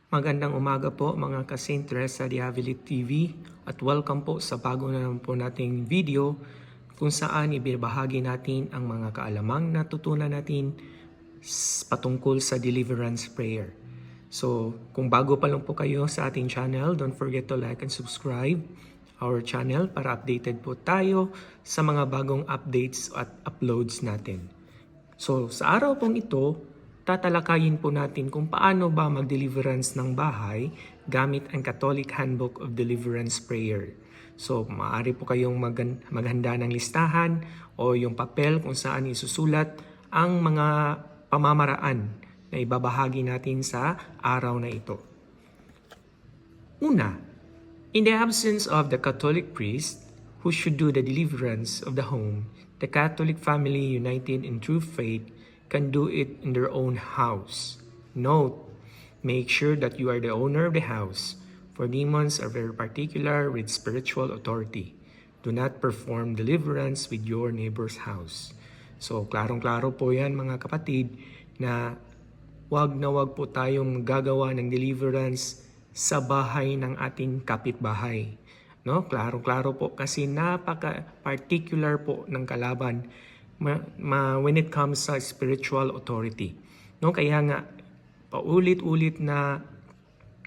Magandang umaga po mga ka-Saint Teresa de Avila TV at welcome po sa bago na naman po nating video kung saan ibibahagi natin ang mga kaalamang natutunan natin patungkol sa deliverance prayer. So kung bago pa lang po kayo sa ating channel, don't forget to like and subscribe our channel para updated po tayo sa mga bagong updates at uploads natin. So sa araw pong ito, tatalakayin po natin kung paano ba mag-deliverance ng bahay gamit ang Catholic Handbook of Deliverance Prayer. So, maaari po kayong maghanda ng listahan o yung papel kung saan isusulat ang mga pamamaraan na ibabahagi natin sa araw na ito. Una, in the absence of the Catholic priest who should do the deliverance of the home, the Catholic family united in true faith can do it in their own house. Note, make sure that you are the owner of the house, for demons are very particular with spiritual authority. Do not perform deliverance with your neighbor's house. So, klarong-klaro po yan mga kapatid na wag po tayong gagawa ng deliverance sa bahay ng ating kapitbahay. No? Klarong-klaro po kasi napaka-particular po ng kalaban when it comes sa spiritual authority. No, kaya nga paulit-ulit na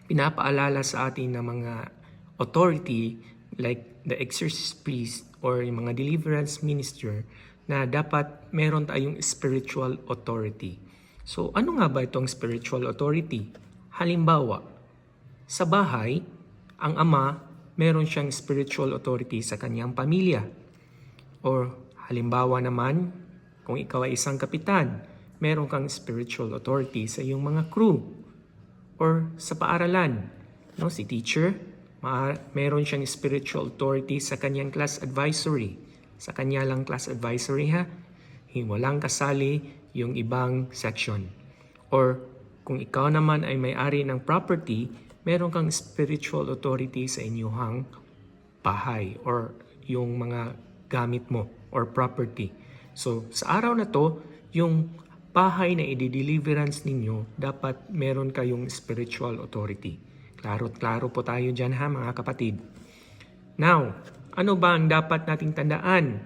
pinapaalala sa atin ng mga authority like the exorcist priest or yung mga deliverance minister na dapat meron tayong spiritual authority. So ano nga ba itong spiritual authority? Halimbawa, sa bahay, ang ama meron siyang spiritual authority sa kanyang pamilya. Or halimbawa naman, kung ikaw ay isang kapitan, meron kang spiritual authority sa iyong mga crew or sa paaralan. No, si teacher, meron siyang spiritual authority sa kanyang class advisory. Sa kanya lang class advisory ha, walang kasali yung ibang section. Or kung ikaw naman ay may-ari ng property, meron kang spiritual authority sa inyong bahay or yung mga gamit mo or property. So, sa araw na to, yung bahay na i-deliverance ninyo, dapat meron kayong spiritual authority. Klaro po tayo dyan ha mga kapatid. Now, ano ba ang dapat nating tandaan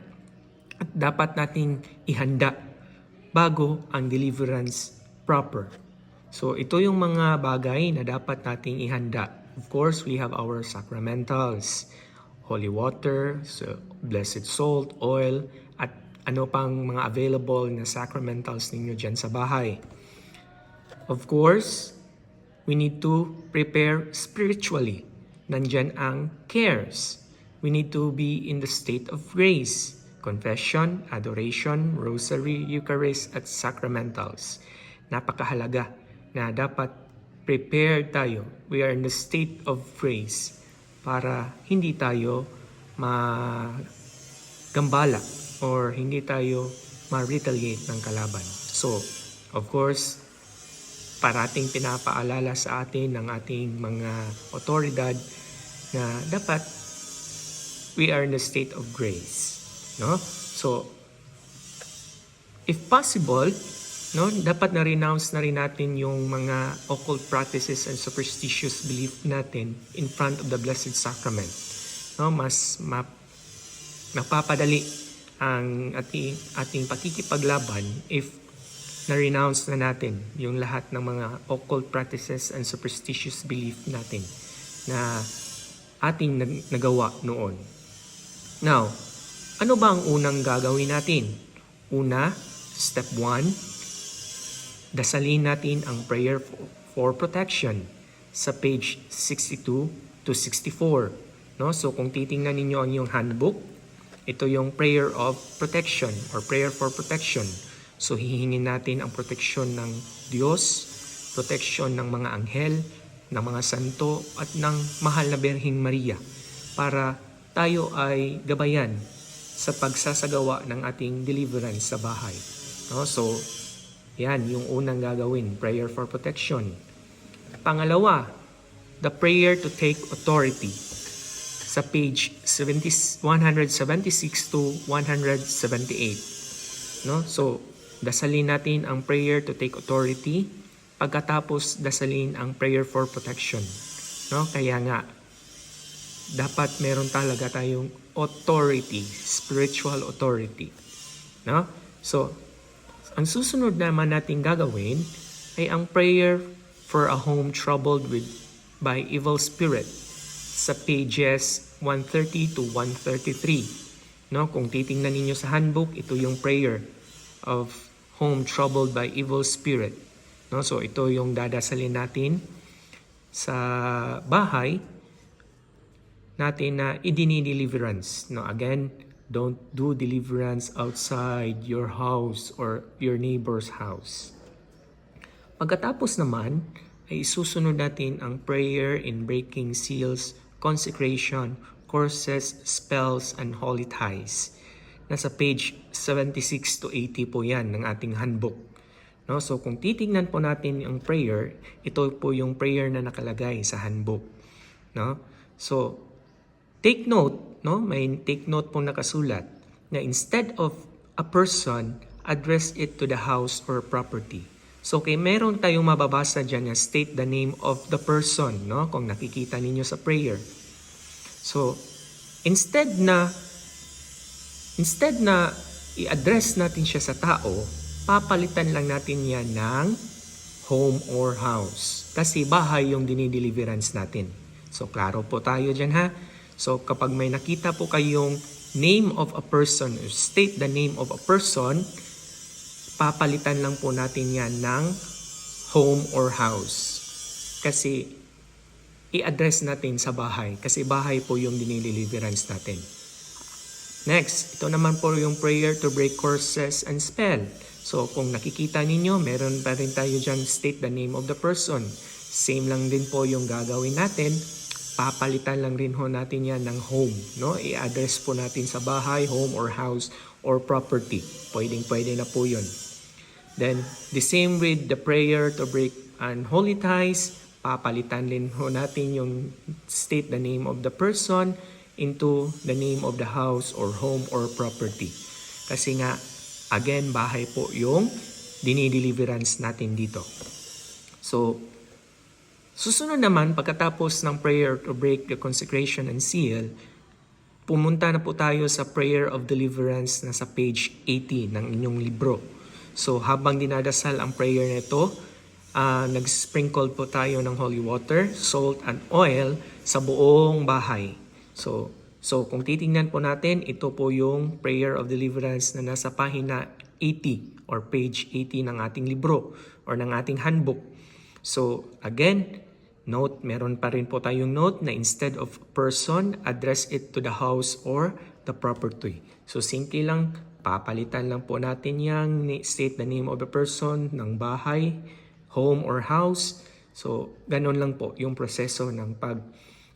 at dapat nating ihanda bago ang deliverance proper? So, ito yung mga bagay na dapat nating ihanda. Of course, we have our sacramentals, holy water, so blessed salt, oil, at ano pang mga available na sacramentals ninyo dyan sa bahay. Of course, we need to prepare spiritually. Nandyan ang cares. We need to be in the state of grace. Confession, adoration, rosary, Eucharist, at sacramentals. Napakahalaga na dapat prepared tayo. We are in the state of grace para hindi tayo magambala or hindi tayo ma-retaliate ng kalaban. So, of course, parating pinapaalala sa atin ng ating mga otoridad na dapat we are in the state of grace. No? So, if possible, no, dapat na-renounce na rin natin yung mga occult practices and superstitious belief natin in front of the Blessed Sacrament. No, mas mapapadali ang ating pakikipaglaban if na-renounce na natin yung lahat ng mga occult practices and superstitious belief natin na ating nagawa noon. Now, ano ba ang unang gagawin natin? Una, step 1, dasalin natin ang prayer for protection sa page 62 to 64. No? So kung titingnan ninyo ang yung handbook, ito yung prayer of protection or prayer for protection. So hihingin natin ang protection ng Diyos, protection ng mga anghel, ng mga santo at ng mahal na Birheng Maria para tayo ay gabayan sa pagsasagawa ng ating deliverance sa bahay. No? So yan, yung unang gagawin, prayer for protection. Pangalawa, the prayer to take authority sa page 176 to 178. No? So, dasalin natin ang prayer to take authority pagkatapos dasalin ang prayer for protection. No? Kaya nga, dapat meron talaga tayong authority, spiritual authority. No? So, ang susunod naman natin gagawin ay ang prayer for a home troubled by evil spirit sa pages 130 to 133. No? Kung titingnan ninyo sa handbook, ito yung prayer of home troubled by evil spirit. No? So, ito yung dadasalin natin sa bahay natin na idini-deliverance. No, again, don't do deliverance outside your house or your neighbor's house. Pagkatapos naman, ay susunod natin ang prayer in breaking seals, consecration, curses, spells, and holy ties. Nasa page 76 to 80 po yan ng ating handbook. No, so kung titingnan po natin ang prayer, ito po yung prayer na nakalagay sa handbook. No? So, take note, no? May take note pong nakasulat na instead of a person, address it to the house or property. So, kay meron tayong mababasa dyan na state the name of the person, no? Kung nakikita ninyo sa prayer. So, instead na i-address natin siya sa tao, papalitan lang natin yan ng home or house. Kasi bahay yung dinideliverance natin. So, klaro po tayo dyan ha. So, kapag may nakita po kayong name of a person, or state the name of a person, papalitan lang po natin yan ng home or house. Kasi, i-address natin sa bahay. Kasi bahay po yung dinideliverance natin. Next, ito naman po yung prayer to break curses and spell. So, kung nakikita ninyo, meron pa rin tayo dyan state the name of the person. Same lang din po yung gagawin natin. Papalitan lang rin ho natin yan ng home. No? I-address po natin sa bahay, home, or house, or property. Pwede na po yun. Then, the same with the prayer to break unholy ties. Papalitan din ho natin yung state the name of the person into the name of the house, or home, or property. Kasi nga, again, bahay po yung dinideliverance natin dito. So, susunod naman, pagkatapos ng prayer to break the consecration and seal, pumunta na po tayo sa prayer of deliverance na sa page 80 ng inyong libro. So habang dinadasal ang prayer nito, nag-sprinkle po tayo ng holy water, salt, and oil sa buong bahay. So kung titingnan po natin, ito po yung prayer of deliverance na nasa pahina 80 or page 80 ng ating libro or ng ating handbook. So again, note, meron pa rin po tayong note na instead of person, address it to the house or the property. So simple lang, papalitan lang po natin yung state the name of the person ng bahay, home or house. So ganun lang po yung proseso ng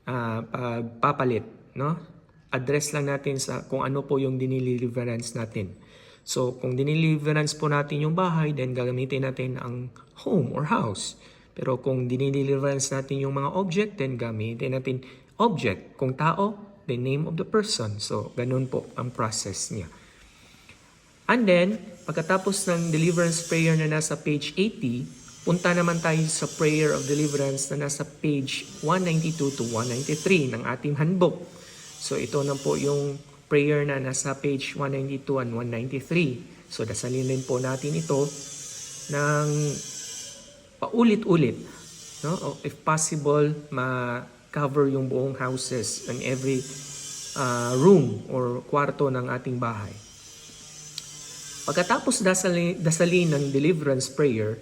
pagpapalit, no? Address lang natin sa kung ano po yung dinideliverance natin. So kung dinideliverance po natin yung bahay, then gagamitin natin ang home or house. Pero kung dinideliverance natin yung mga object, then gamitin natin object. Kung tao, the name of the person. So, ganun po ang process niya. And then, pagkatapos ng deliverance prayer na nasa page 80, punta naman tayo sa prayer of deliverance na nasa page 192 to 193 ng ating handbook. So, ito na po yung prayer na nasa page 192 and 193. So, dasalin din po natin ito ng paulit-ulit, no? If possible, ma-cover yung buong houses and every room or kwarto ng ating bahay. Pagkatapos dasalin ng deliverance prayer,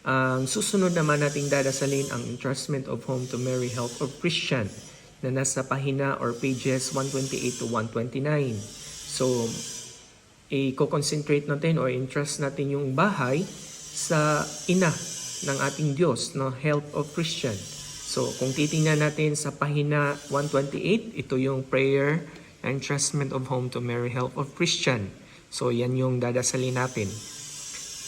ang susunod naman nating dadasalin ang entrustment of home to Mary Help of Christian na nasa pahina or pages 128 to 129. So, i-concentrate natin or entrust natin yung bahay sa ina ng ating Diyos, no? Help of Christian. So, kung titingnan natin sa pahina 128, ito yung prayer, entrustment of home to Mary Help of Christian. So, yan yung dadasalin natin.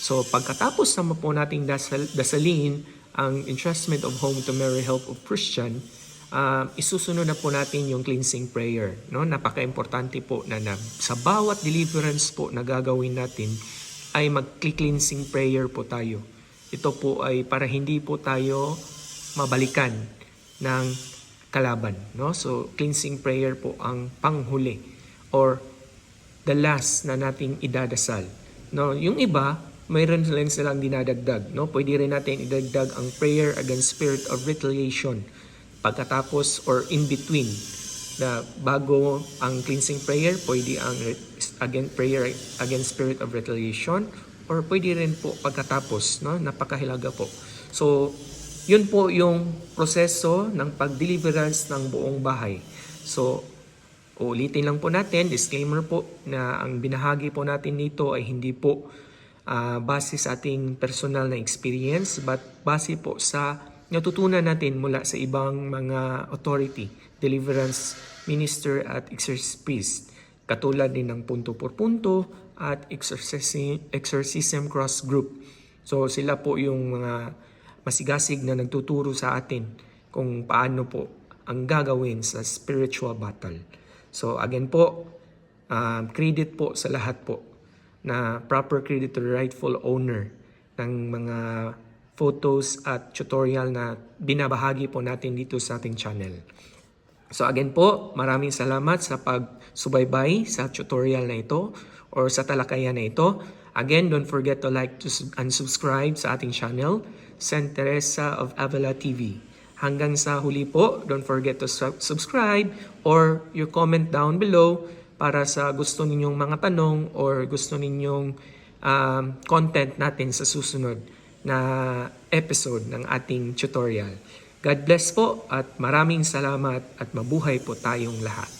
So, pagkatapos naman po nating dasalin ang entrustment of home to Mary Help of Christian, isusunod na po natin yung cleansing prayer. No? Napaka-importante po na sa bawat deliverance po na gagawin natin, ay mag-cleansing prayer po tayo. Ito po ay para hindi po tayo mabalikan ng kalaban, no? So cleansing prayer po ang panghuli or the last na nating idadasal, no? Yung iba mayroon rin silang dinadagdag, no? Pwede rin natin idagdag ang prayer against spirit of retaliation pagkatapos or in between, na bago ang cleansing prayer, pwede ang prayer against spirit of retaliation, or pwede rin po pagkatapos, no? Napakahilaga po. So, yun po yung proseso ng pag-deliverance ng buong bahay. So, ulitin lang po natin, disclaimer po, na ang binahagi po natin dito ay hindi po base sa ating personal na experience, but base po sa natutunan natin mula sa ibang mga authority, deliverance minister at exorcist priest, katulad din ng punto por punto at exorcism cross group. So sila po yung mga masigasig na nagtuturo sa atin kung paano po ang gagawin sa spiritual battle. So again po, credit po sa lahat po, na proper credit to the rightful owner ng mga photos at tutorial na binabahagi po natin dito sa ating channel. So again po, maraming salamat sa pagsubaybay sa tutorial na ito or sa talakayan na ito. Again, don't forget to like and subscribe sa ating channel, Saint Teresa of Avila TV. Hanggang sa huli po, don't forget to subscribe or your comment down below para sa gusto ninyong mga tanong or gusto ninyong content natin sa susunod na episode ng ating tutorial. God bless po at maraming salamat at mabuhay po tayong lahat.